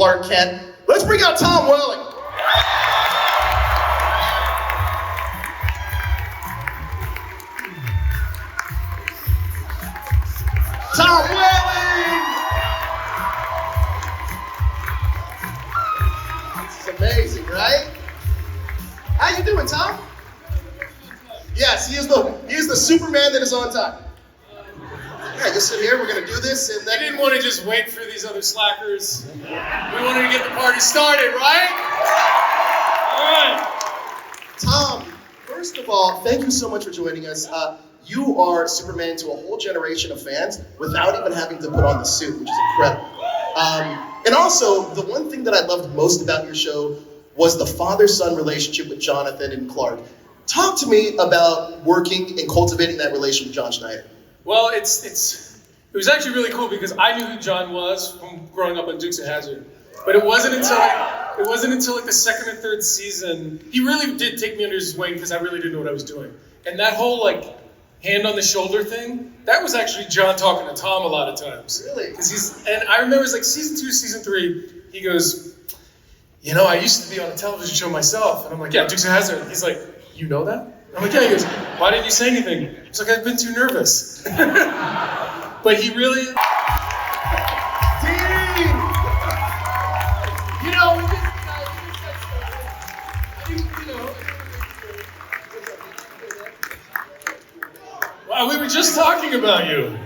Clark Kent. Let's bring out Tom Welling. Tom Welling! This is amazing, right? How you doing, Tom? Yes, he is the Superman that is on time. Yeah, just sit here, we're gonna do this, and then... We didn't want to just wait for these other slackers. We wanted to get the party started, right? All right. Tom, first of all, thank you so much for joining us. You are Superman to a whole generation of fans without even having to put on the suit, which is incredible. And also, the one thing that I loved most about your show was the father-son relationship with Jonathan and Clark. Talk to me about working and cultivating that relationship with John Schneider. Well, it was actually really cool because I knew who John was from growing up on Dukes of Hazzard, but it wasn't until like the second or third season he really did take me under his wing because I really didn't know what I was doing. And that whole like hand on the shoulder thing, that was actually John talking to Tom a lot of times. Really? And I remember it was like season 2, season 3. He goes, you know, I used to be on a television show myself, and I'm like, yeah, Dukes of Hazzard. He's like, you know that? I'm like, yeah. He goes, why didn't you say anything? He's like, I've been too nervous. But he really... Dean! You know, we just... Wow, we were just talking about you.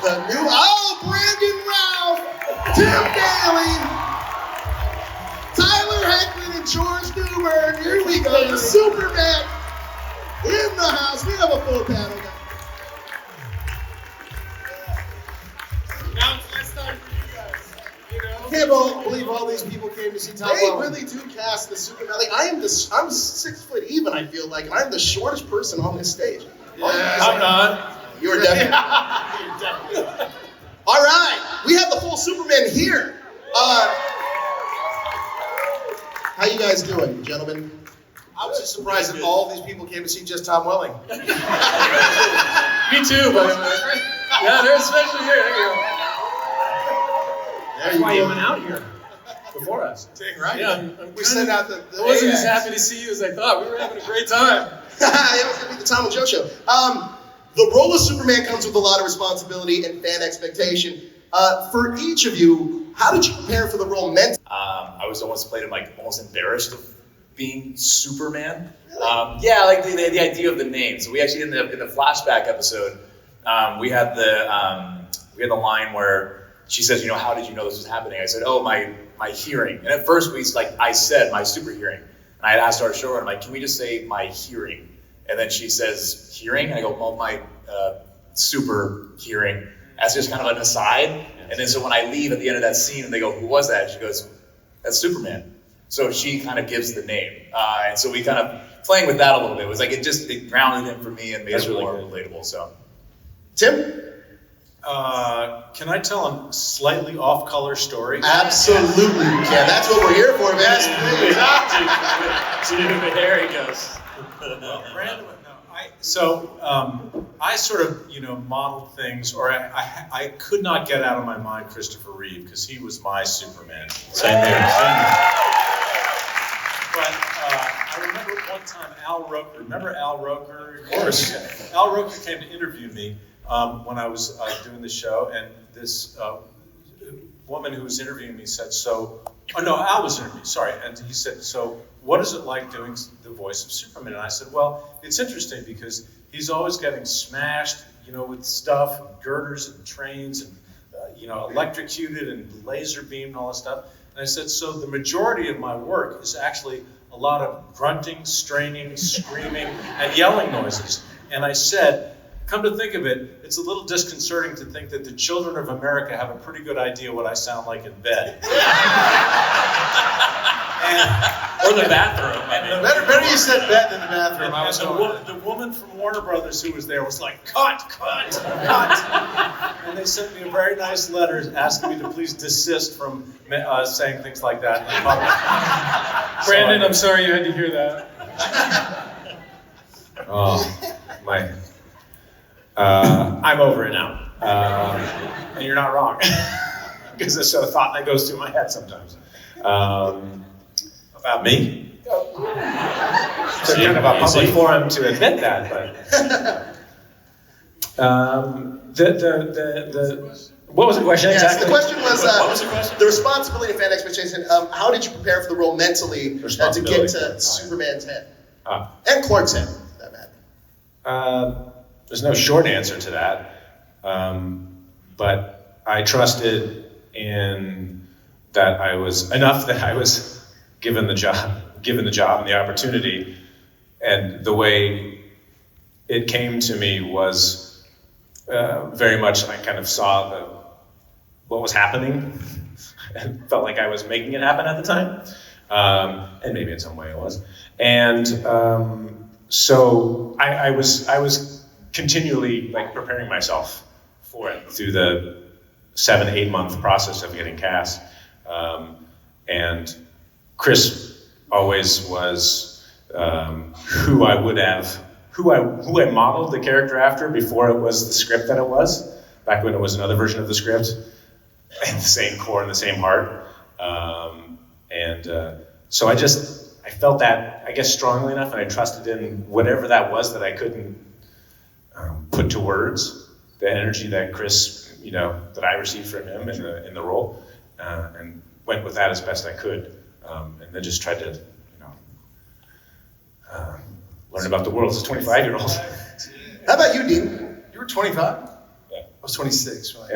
The new... Oh, Brandon Routh! Tim Daly! Tyler Hoechlin and George Newbern! Here we go, the Supermen in the house. We have a full panel now. Now it's less time for you guys. You know? I can't believe all these people came to see Tom They Welling. really do cast the Superman. Like, I'm 6 foot even, I feel like, and I'm the shortest person on this stage. Yeah, I'm not. You're definitely. You're definitely. All right, we have the full Superman here. How you guys doing, gentlemen? I was just surprised that all these people came to see just Tom Welling. Me too, but yeah, they're especially here. There you go. There you Why you go. went out here before us? Dang right. Yeah, We sent out the I wasn't as AIs. happy to see you as I thought. We were having a great time. It was gonna be the Tom and Joe show. The role of Superman comes with a lot of responsibility and fan expectation. For each of you, how did you prepare for the role mentally? I was almost played him like almost embarrassed of being Superman. Yeah, like the idea of the name. So we actually in the flashback episode, we had the line where she says, you know, how did you know this was happening? I said, oh, my hearing. And at first I said my super hearing. And I had asked our showrunner, I'm like, can we just say my hearing? And then she says, hearing? And I go, well, my super hearing. As just kind of an aside. And then so when I leave at the end of that scene and they go, who was that? She goes, that's Superman. So she kind of gives the name. And so we kind of playing with that a little bit. It was like, it grounded him for me and made it really more relatable. So, Tim? Can I tell a slightly off-color story? Absolutely, you can. That's what we're here for, man. there he goes. Brandon, I sort of, modeled things, or I could not get out of my mind Christopher Reeve because he was my Superman. Same here. But I remember one time Al Roker. Remember Al Roker? Of course. Al Roker came to interview me when I was doing the show, and this woman who was interviewing me said, Al was interviewing me, sorry, and he said, so what is it like doing the voice of Superman? And I said, well, it's interesting because he's always getting smashed, with stuff, and girders and trains, and electrocuted and laser beamed and all that stuff. And I said, so the majority of my work is actually a lot of grunting, straining, screaming, and yelling noises. And I said, come to think of it, it's a little disconcerting to think that the children of America have a pretty good idea what I sound like in bed. Or the bathroom. Better you said bed than the bathroom. I was The woman from Warner Brothers who was there was like, cut. And they sent me a very nice letter asking me to please desist from saying things like that in public. Brandon, I'm sorry you had to hear that. Oh, my. I'm over it now. And you're not wrong. because it's a thought that goes through my head sometimes. About me? It's kind of a public forum to admit that, but what was the question exactly? The question was, what was the question? the responsibility and fan expectation. How did you prepare for the role mentally to get to Superman's head? And Clark's head, for that matter. There's no short answer to that, but I trusted in that I was given the job and the opportunity, and the way it came to me was very much I kind of saw what was happening and felt like I was making it happen at the time, and maybe in some way it was, and so I was continually like preparing myself for it through the 7-8 month process of getting cast, and Chris always was who I modeled the character after before it was the script that it was, back when it was another version of the script, and the same core and the same heart. So I felt that, I guess, strongly enough, and I trusted in whatever that was that I couldn't put to words, the energy that Chris, that I received from him in the role, and went with that as best I could. And then just tried to, learn about the world as a 25-year-old. How about you, Dean? You were 25? Yeah. I was 26. Right?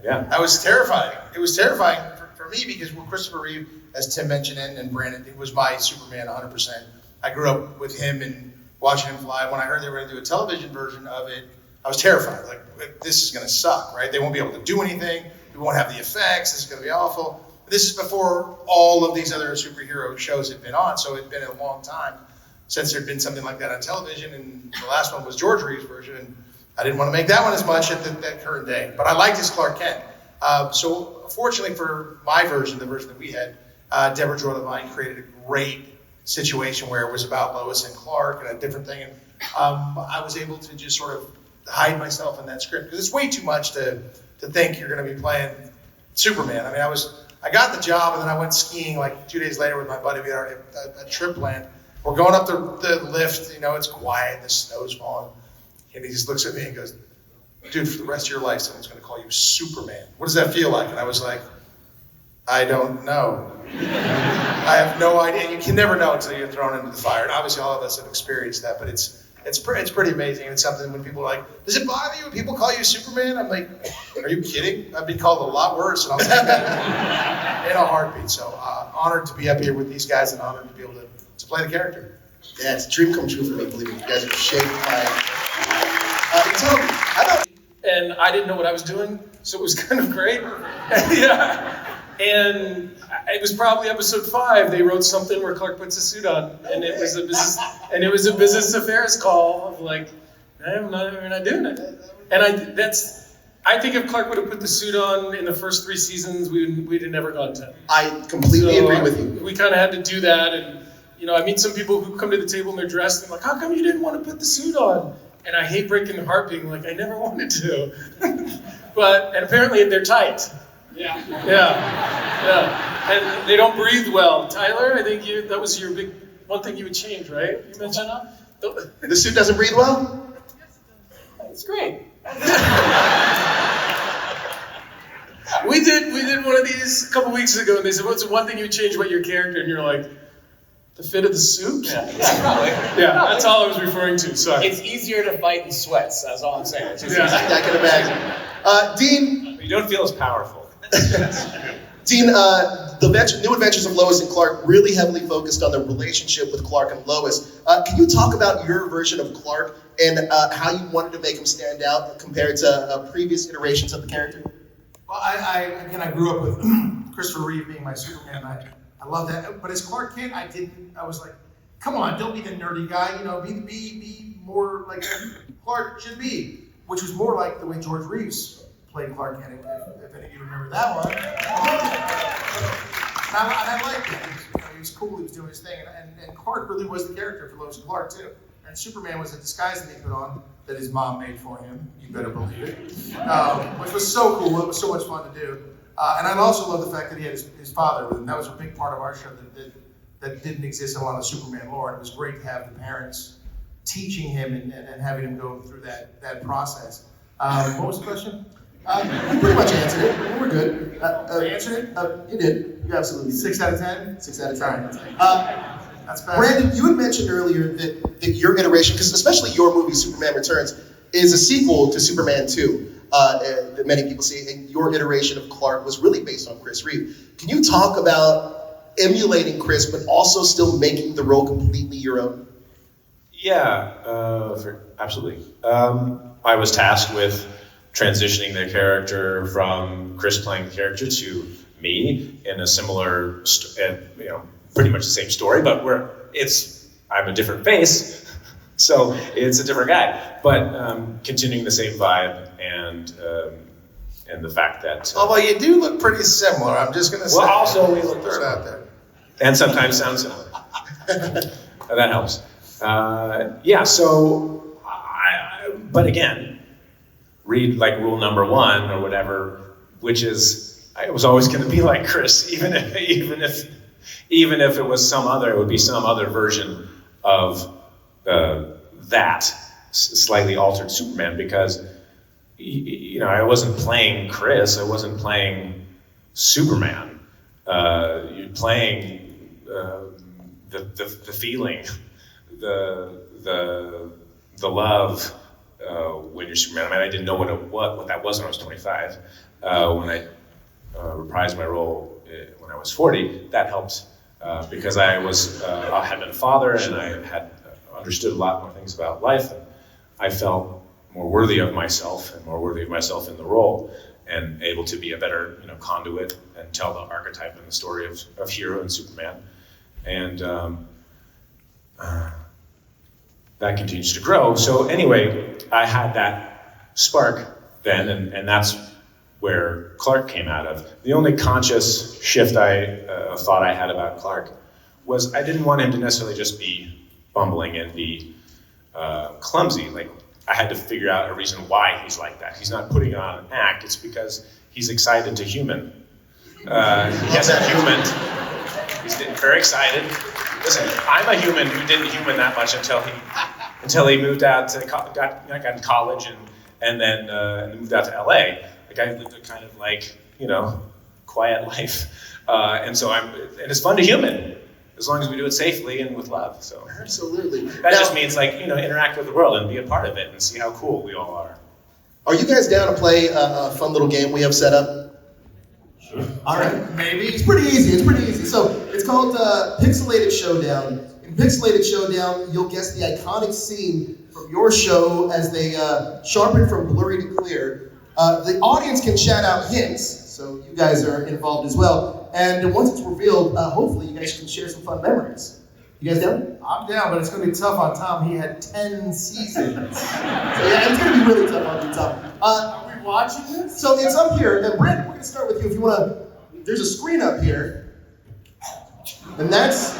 Yeah. I was terrifying. It was terrifying for me because Christopher Reeve, as Tim mentioned, and Brandon, it was my Superman 100%. I grew up with him and watching him fly. When I heard they were going to do a television version of it, I was terrified. Like, this is going to suck, right? They won't be able to do anything. We won't have the effects. This is going to be awful. This is before all of these other superhero shows had been on, so it'd been a long time since there'd been something like that on television, and the last one was George Reeves' version, and I didn't want to make that one as much at that current day, but I liked his Clark Kent. So fortunately for my version, the version that we had, Deborah Joy Levine created a great situation where it was about Lois and Clark and a different thing, and I was able to just sort of hide myself in that script, because it's way too much to think you're going to be playing Superman. I mean, I got the job, and then I went skiing like 2 days later with my buddy. We had a trip planned. We're going up the lift, it's quiet, the snow's falling. And he just looks at me and goes, dude, for the rest of your life, someone's going to call you Superman. What does that feel like? And I was like, I don't know. I have no idea. And you can never know until you're thrown into the fire. And obviously all of us have experienced that, but it's pretty amazing. And it's something when people are like, does it bother you when people call you Superman? I'm like, are you kidding? I've been called a lot worse, and I'll take that in a heartbeat. So honored to be up here with these guys, and honored to be able to play the character. Yeah, it's a dream come true for me, believe me. You guys are shaped by Tom, how about... And I didn't know what I was doing, so it was kind of great. Yeah. And it was probably episode 5. They wrote something where Clark puts a suit on, and it was a business affairs call of like, we're not doing it. And I think if Clark would have put the suit on in the first 3 seasons, we'd have never gone 10. I completely agree with you. We kind of had to do that, and I meet some people who come to the table and they're dressed, and I'm like, how come you didn't want to put the suit on? And I hate breaking their heart, being like, I never wanted to. And apparently they're tight. Yeah. And they don't breathe well. Tyler, I think that was your big one thing you would change, right? You mentioned the suit doesn't breathe well? It's great. We did one of these a couple weeks ago, and they said, what's the one thing you would change about your character? And you're like, the fit of the suit? Yeah, probably. Yeah, that's all I was referring to. Sorry. It's easier to fight in sweats. That's all I'm saying. It's just I can imagine. Dean, You don't feel as powerful. Dean, the New Adventures of Lois and Clark really heavily focused on the relationship with Clark and Lois. Can you talk about your version of Clark and how you wanted to make him stand out compared to previous iterations of the character? Well, I grew up with Christopher Reeve being my Superman. I love that. But as Clark Kent, I was like, come on, don't be the nerdy guy. Be more like Clark should be, which was more like the way George Reeves played Clark Kent. If any of you remember that one. And I liked it. He was cool. He was doing his thing. And Clark really was the character for Lois and Clark too. And Superman was a disguise that he put on that his mom made for him. You better believe it. Which was so cool. It was so much fun to do. And I also love the fact that he had his father with him. That was a big part of our show that didn't exist in a lot of Superman lore. And it was great to have the parents teaching him and having him go through that process. What was the question? You pretty much answered it. We're good. Answered it? You did. You absolutely did. 6 out of 10? 6 out of 10. That's bad. Brandon, you had mentioned earlier that your iteration, because especially your movie Superman Returns, is a sequel to Superman 2 that many people see, and your iteration of Clark was really based on Chris Reeve. Can you talk about emulating Chris, but also still making the role completely your own? Yeah, absolutely. I was tasked with transitioning the character from Chris playing the character to me in a similar, pretty much the same story, but I'm a different face, so it's a different guy, but continuing the same vibe and the fact that. Although you do look pretty similar, I'm just gonna say. Well, also we look throw it out there. And sometimes sound similar. That helps. But again, read like rule number 1 or whatever, which is I was always going to be like Chris, even if it was some other, it would be some other version of that slightly altered Superman, because I wasn't playing Chris, I wasn't playing Superman. You're playing the feeling, the love when you're Superman. I mean, I didn't know what that was when I was 25. When I reprised my role when I was 40, that helped because I had been a father and I had understood a lot more things about life. And I felt more worthy of myself and more worthy of myself in the role, and able to be a better conduit and tell the archetype and the story of hero and Superman. And that continues to grow. So anyway, I had that spark then, and that's where Clark came out of. The only conscious shift I thought I had about Clark was I didn't want him to necessarily just be bumbling and be clumsy. Like, I had to figure out a reason why he's like that. He's not putting on an act, it's because he's excited to human. He hasn't humaned. He's very excited. Listen, I'm a human who didn't human that much until he moved out to got in college and then moved out to LA. Like, I lived a kind of quiet life, and it's fun to human as long as we do it safely and with love. So Absolutely. that just means interact with the world and be a part of it and see how cool we all are. Are you guys down to play a fun little game we have set up? Sure. All right, maybe. It's pretty easy. So it's called Pixelated Showdown. In Pixelated Showdown, you'll guess the iconic scene from your show as they sharpen from blurry to clear. The audience can shout out hints, so you guys are involved as well. And once it's revealed, hopefully you guys can share some fun memories. You guys down? I'm down, but it's going to be tough on Tom. He had 10 seasons. So yeah, it's going to be really tough on you, Tom. Are we watching this? So it's up here. And Brent, we're going to start with you. If you want to, there's a screen up here. And that's...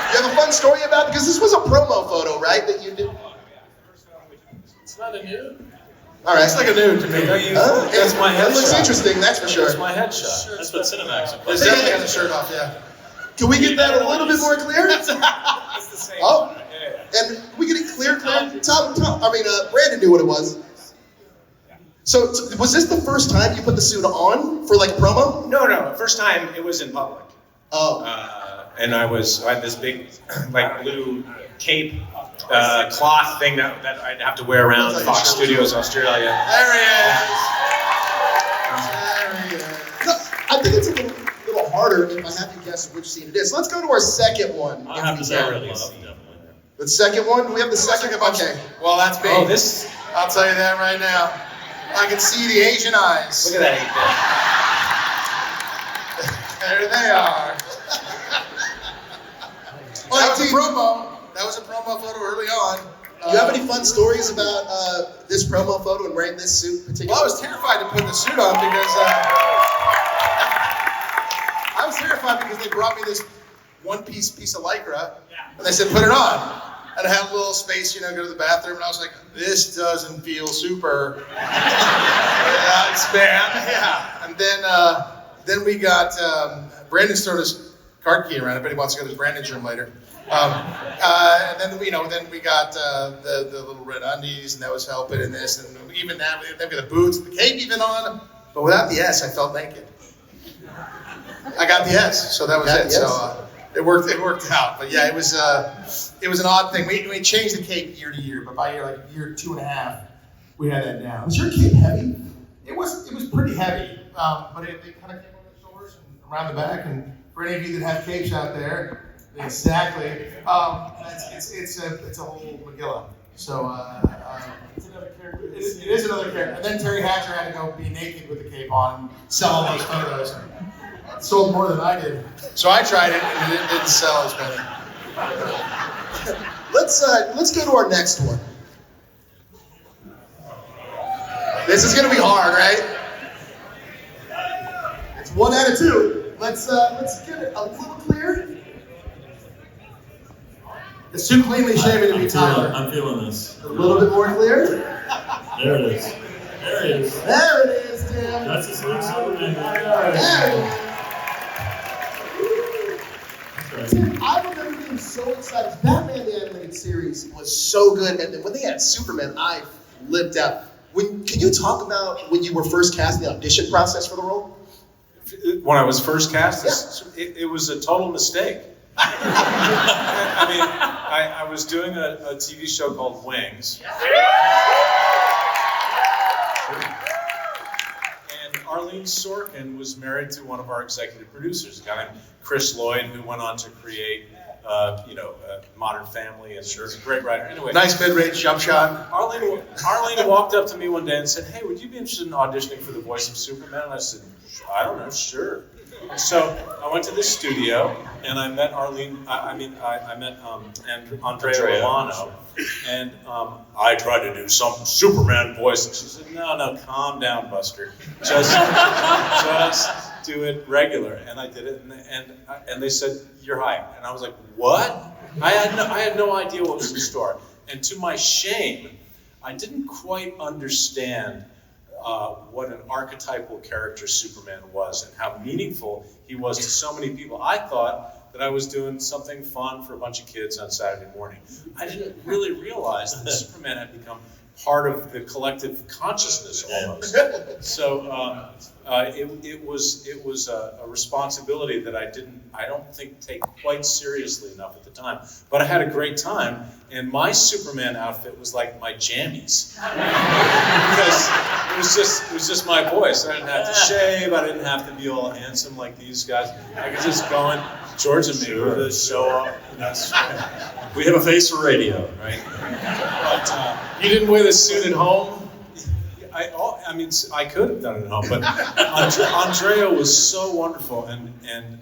You have a fun story about it? Because this was a promo photo, right, that you did? It's not a nude. All right. It's like a nude to me. That's my That looks headshot. interesting, that's for sure. That's my headshot. Sure, that's what Cinemax are. There's definitely has a shirt off, yeah. Can we get that a little bit more clear? It's the same. Oh. Yeah. And we get it clear? Brandon knew what it was. So was this the first time you put the suit on for like a promo? No. First time it was in public. Oh. And I had this big, blue cape, cloth thing that I'd have to wear around Like Fox Studios Australia. There he is. No, I think it's a little harder if I have to guess which scene it is. So let's go to our second one. I have to say, I really love definitely. The second one? We have the second? Okay. Well, that's me. Oh, this. I'll tell you that right now. I can see the Asian eyes. Look at that. There they are. That was a promo photo early on. Do you have any fun stories about this promo photo and wearing this suit in particular? Well, I was terrified to put the suit on because they brought me this one piece of Lycra, and they said, put it on. and I had a little space, go to the bathroom, and I was like, this doesn't feel super. Yeah, it's bad. Yeah. And then we got Brandon started his card key around. If anybody wants to go to his Brandon's room later. And then we got the little red undies, and that was helping in this, and even that, then we got the boots, the cape even on, but without the S, I felt naked. I got the S, so that was it. So it worked out. But yeah, it was an odd thing. We changed the cape year to year, but by year 2.5, we had that down. Was your cape heavy? It was pretty heavy, but it kind of came on the shoulders and around the back. And for any of you that have capes out there, exactly, it's a whole Megillah. So it's another character. It is another character. And then Terry Hatcher had to go be naked with the cape on and sell all those photos. Sold more than I did. So I tried it, and it didn't sell as many. Let's go to our next one. This is gonna be hard, right? It's 1 out of 2. Let's get it a little clear. It's too cleanly shaven to be Tyler. I'm feeling this. A little bit more clear. There it is. There it is. There it is, Tim. That's the sweet Superman. There it is. That's right. I remember being so excited. Batman the Animated Series was so good, and then when they had Superman, I flipped out. Can you talk about when you were first cast, the audition process for the role? When I was first cast, it was a total mistake. I mean, I was doing a TV show called Wings. And Arlene Sorkin was married to one of our executive producers, a guy named Chris Lloyd, who went on to create, Modern Family, and he's a great writer. Anyway, Nice mid-range jump shot. Arlene walked up to me one day and said, "Hey, would you be interested in auditioning for the voice of Superman?" And I said, "I don't know, sure." So I went to the studio and I met Arlene. I met Andrea Romano, and I tried to do some Superman voice, and she said, "No, calm down, Buster. Just do it regular." And I did it, and they said, "You're hired." And I was like, "What?" I had no idea what was in store, and to my shame, I didn't quite understand what an archetypal character Superman was and how meaningful he was to so many people. I thought that I was doing something fun for a bunch of kids on Saturday morning. I didn't really realize that Superman had become part of the collective consciousness almost. So it was a responsibility that I don't think take quite seriously enough at the time. But I had a great time, and my Superman outfit was like my jammies, because it was just my voice. I didn't have to shave. I didn't have to be all handsome like these guys. I could just go in. George and me would just show up. We have a face for radio, right? But you didn't wear the suit at home? I could have done it at home, but Andrea was so wonderful, and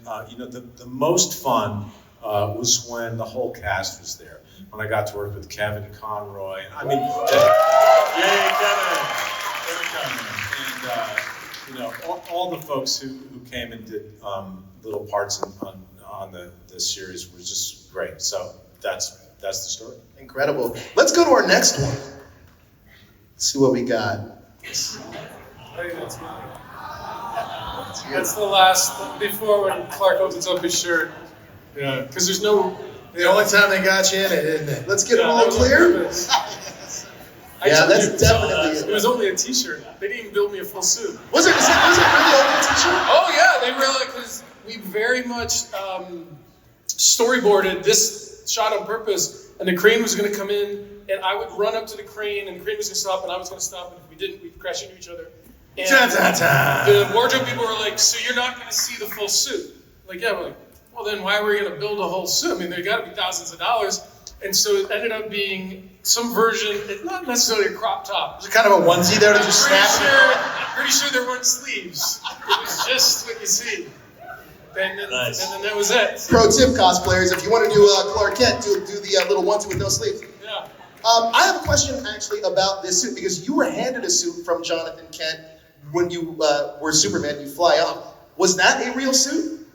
the most fun was when the whole cast was there. When I got to work with Kevin Conroy, Yay, Kevin! and all the folks who came and did little parts on the series was just great. So that's the story. Incredible. Let's go to our next one. Let's see what we got. That's the last, before when Clark opens up his shirt. Yeah, because there's no... The only time they got you in it, isn't it? Let's get it all clear. Yeah, that's definitely it. It was only a t-shirt. They didn't even build me a full suit. Was it really only a t-shirt? Oh yeah, they really, because we very much storyboarded this shot on purpose, and the crane was going to come in, and I would run up to the crane, and the crane was going to stop, and I was going to stop, and if we didn't, we'd crash into each other. And the wardrobe people were like, "So you're not going to see the full suit?" Like, yeah, we're like, well, then why were we going to build a whole suit? I mean, there got to be thousands of dollars. And so it ended up being some version, it's not necessarily a crop top. Was it kind of a onesie there to just snap it? Pretty sure there weren't sleeves. It was just what you see. And then that was it. Pro tip, cosplayers, if you want to do Clark Kent, do the little onesie with no sleeves. Yeah. I have a question actually about this suit, because you were handed a suit from Jonathan Kent when you were Superman, you fly off. Was that a real suit?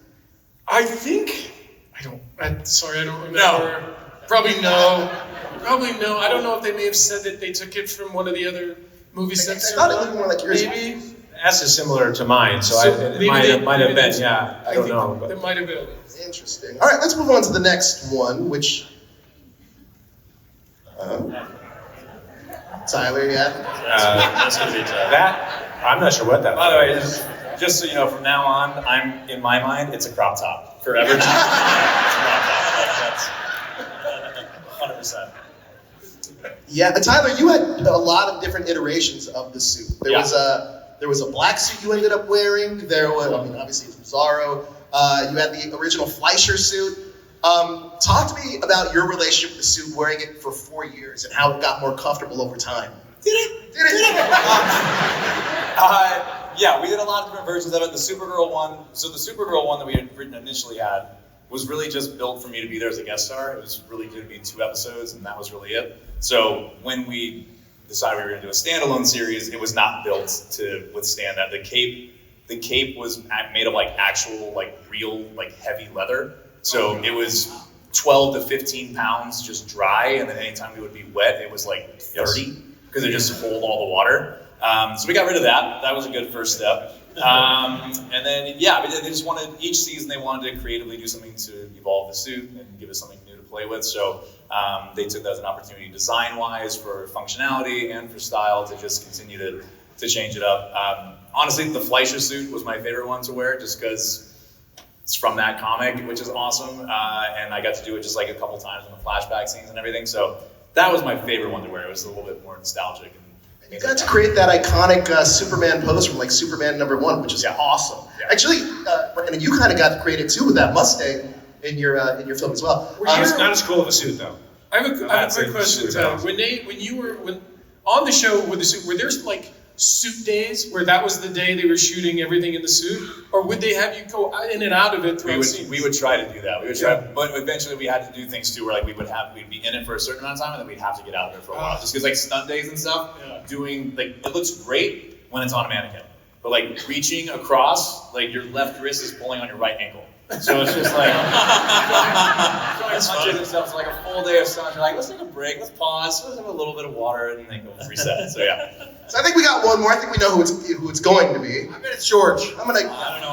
I think, I don't remember. No. Probably no. I don't know if they may have said that they took it from one of the other movie sets. I thought it looked more like yours. Maybe. S is similar to mine, so Maybe it might have been, they- yeah. I don't know. It But. might have been. Interesting. All right, let's move on to the next one, which. Tyler, yeah. That's gonna be tough. That, I'm not sure what that By the way, is. just so you know, from now on, I'm in my mind, it's a crop top forever. It's a crop top. Like, that's 100%. Yeah, Tyler, you had a lot of different iterations of the suit. There Yeah. was a black suit you ended up wearing. There was, I mean, obviously from Zorro. You had the original Fleischer suit. Talk to me about your relationship with the suit, wearing it for 4 years, and how it got more comfortable over time. Did it? Yeah, we did a lot of different versions of it. The Supergirl one that we had written initially had was really just built for me to be there as a guest star. It was really going to be 2 episodes, and that was really it. So when we decided we were going to do a standalone series, it was not built to withstand that. The cape was made of like actual, like real, like heavy leather. So it was 12 to 15 pounds just dry, and then anytime we would be wet, it was like 30 because it just hold all the water. So we got rid of that. That was a good first step. And then, yeah, they just wanted, each season they wanted to creatively do something to evolve the suit and give us something new to play with. So they took that as an opportunity design-wise for functionality and for style to just continue to change it up. Honestly, the Fleischer suit was my favorite one to wear just because it's from that comic, which is awesome. And I got to do it just like a couple times in the flashback scenes and everything. So that was my favorite one to wear. It was a little bit more nostalgic. You got to create that iconic Superman pose from like Superman #1, which is awesome. Yeah. Actually, Brandon, you kind of got to create it too with that Mustang in your film as well. It's not as cool of a suit, though. I have a quick question, Tyler. When you were on the show with the suit, were there like suit days where that was the day they were shooting everything in the suit, or would they have you go in and out of it throughout scenes? We would try to do that. We would try, but eventually we had to do things too, where like we'd be in it for a certain amount of time, and then we'd have to get out of it for a while, just because like stunt days and stuff. Doing like it looks great when it's on a mannequin, but like reaching across, like your left wrist is pulling on your right ankle. So it's just like going punches and stuff. It's like a full day of stunt. You're like, let's take a break, let's pause, let's have a little bit of water, and then go reset. So yeah. So I think we got one more. I think we know who it's going to be. I bet it's George. I don't know.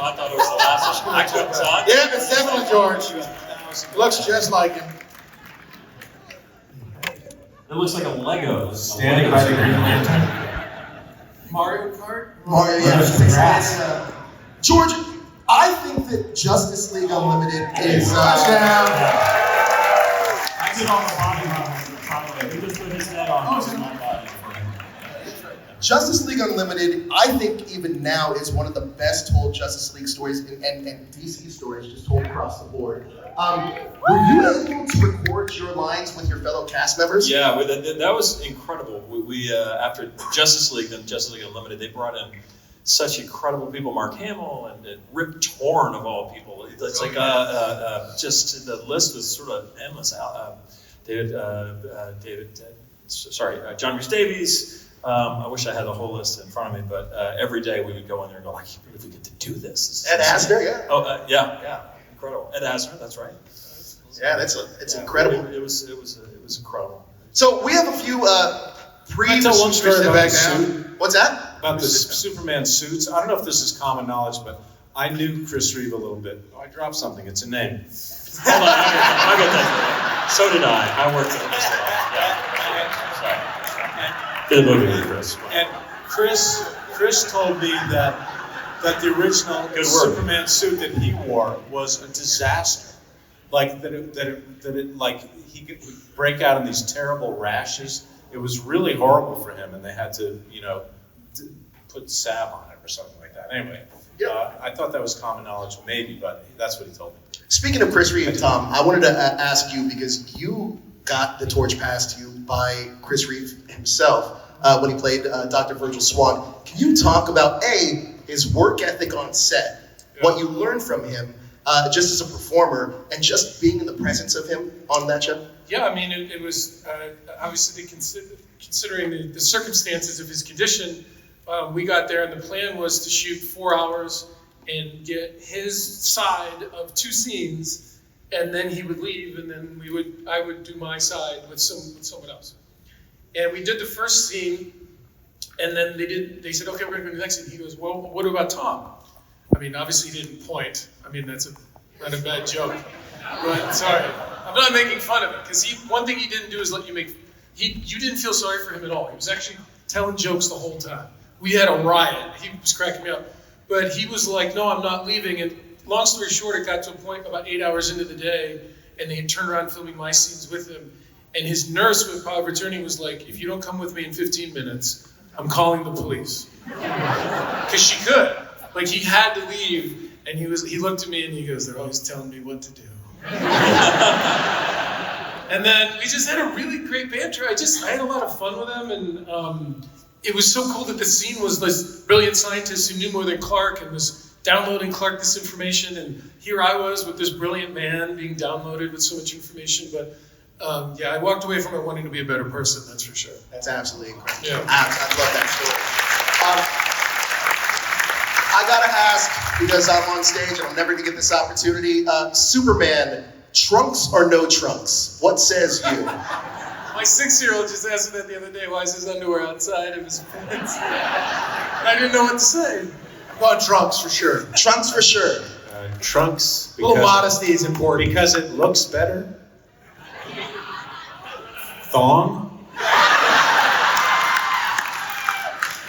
I thought it was the last one. I couldn't talk. Yeah, it's definitely George. Looks just like him. It looks like a Lego. Standing by the Green Lantern. Mario Kart? Mario, yeah. George, I think that Justice League Unlimited is. Touchdown. I did all the body models, by the way. We just put his head on most of my body. Justice League Unlimited, I think even now is one of the best told Justice League stories and DC stories just told across the board. Were you able to record your lines with your fellow cast members? Yeah, that was incredible. We after Justice League and Justice League Unlimited, they brought in such incredible people, Mark Hamill and Rip Torn of all people. It's like just the list was sort of endless. John Rhys Davies. I wish I had the whole list in front of me, but every day we would go in there and go, I can't believe we get to do this. Ed Asner, yeah. Oh, yeah, incredible. Ed Asner, that's right. Yeah, it's incredible. It was incredible. So we have a few Can I tell one story about the Step back suit? What's that? About the Superman suits. I don't know if this is common knowledge, but I knew Chris Reeve a little bit. Oh, I dropped something. It's a name. Hold on, I got that. So did I. I worked at this. Sorry. Did a movie with Chris. And Chris told me that the original Superman suit that he wore was a disaster. Like that it like he could break out in these terrible rashes. It was really horrible for him, and they had to put salve on it or something like that. Anyway, I thought that was common knowledge, maybe, but that's what he told me. Speaking of Chris Reeve, Tom, I wanted to ask you, because you got the torch passed to you by Chris Reeve himself when he played Dr. Virgil Swan. Can you talk about, his work ethic on set, what you learned from him just as a performer, and just being in the presence of him on that show? Yeah, I mean, it was obviously considering the circumstances of his condition, we got there and the plan was to shoot 4 hours and get his side of 2 scenes and then he would leave, and then I would do my side with someone else. And we did the first scene, and then they said, okay, we're gonna go to the next scene. He goes, well, what about Tom? I mean, obviously he didn't point. I mean, that's not a bad joke. But sorry, I'm not making fun of it, because one thing he didn't do is let you you didn't feel sorry for him at all. He was actually telling jokes the whole time. We had a riot. He was cracking me up. But he was like, no, I'm not leaving. And long story short, it got to a point about 8 hours into the day, and they had turned around filming my scenes with him. And his nurse with power of attorney was like, if you don't come with me in 15 minutes, I'm calling the police. Because she could. Like, he had to leave, and he looked at me and he goes, they're always telling me what to do. And then we just had a really great banter. I had a lot of fun with him, and it was so cool that the scene was this brilliant scientist who knew more than Clark and was downloading Clark this information, and here I was with this brilliant man being downloaded with so much information. But yeah, I walked away from it wanting to be a better person, that's for sure. That's absolutely incredible. Yeah. I love that story. I gotta ask, because I'm on stage and I'm never gonna get this opportunity, Superman, trunks or no trunks? What says you? My 6-year-old just asked me that the other day, why is his underwear outside of his pants? And I didn't know what to say. I'm going trunks for sure. Trunks for sure. Trunks. A little modesty is important. Because it looks better. Thong.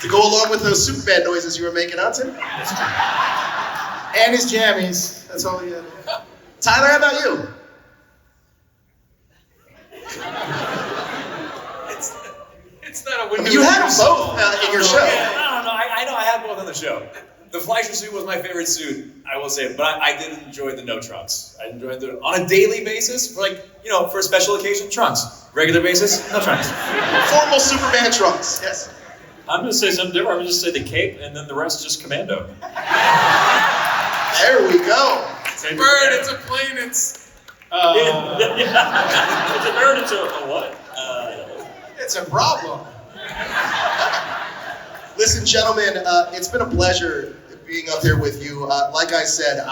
To go along with those Superman noises you were making, huh, Tim? And his jammies. That's all he had. Tyler, how about you? It's not a window. You had them both in your show. Yeah, I know I had both on the show. The Fleischer suit was my favorite suit, I will say, but I did enjoy the no trunks. I enjoyed the on a daily basis, for for a special occasion, trunks. Regular basis, no trunks. Formal Superman trunks, yes. I'm going to say something different. I'm going to say the cape, and then the rest just commando. There we go. It's a bird, it's a plane, it's... It's a bird, it's a what? It's a problem. Listen, gentlemen, it's been a pleasure being up here with you. Like I said,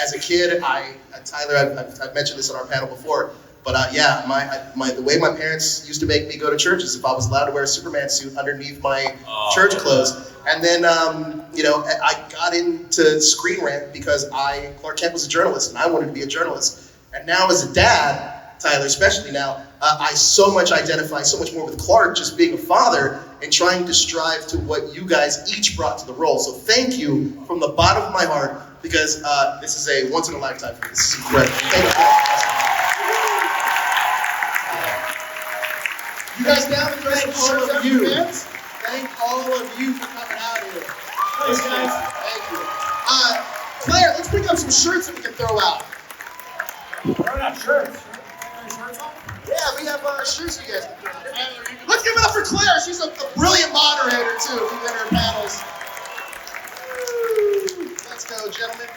as a kid, Tyler, I've mentioned this on our panel before, but yeah, the way my parents used to make me go to church is if I was allowed to wear a Superman suit underneath my church clothes. And then, I got into Screen Rant because Clark Kent was a journalist, and I wanted to be a journalist. And now as a dad, Tyler, especially now, I so much identify so much more with Clark just being a father and trying to strive to what you guys each brought to the role. So thank you from the bottom of my heart, because this is a once-in-a-lifetime for me. This is incredible. Thank you. You guys down to thank all of you. Thank all of you for coming out here. Thanks, guys. Thank you. Claire, let's pick up some shirts that we can throw out. Throw out shirts. Yeah, we have shirts you guys can throw out. Let's give it up for Claire. She's a brilliant moderator, too, in her panels. Let's go, gentlemen.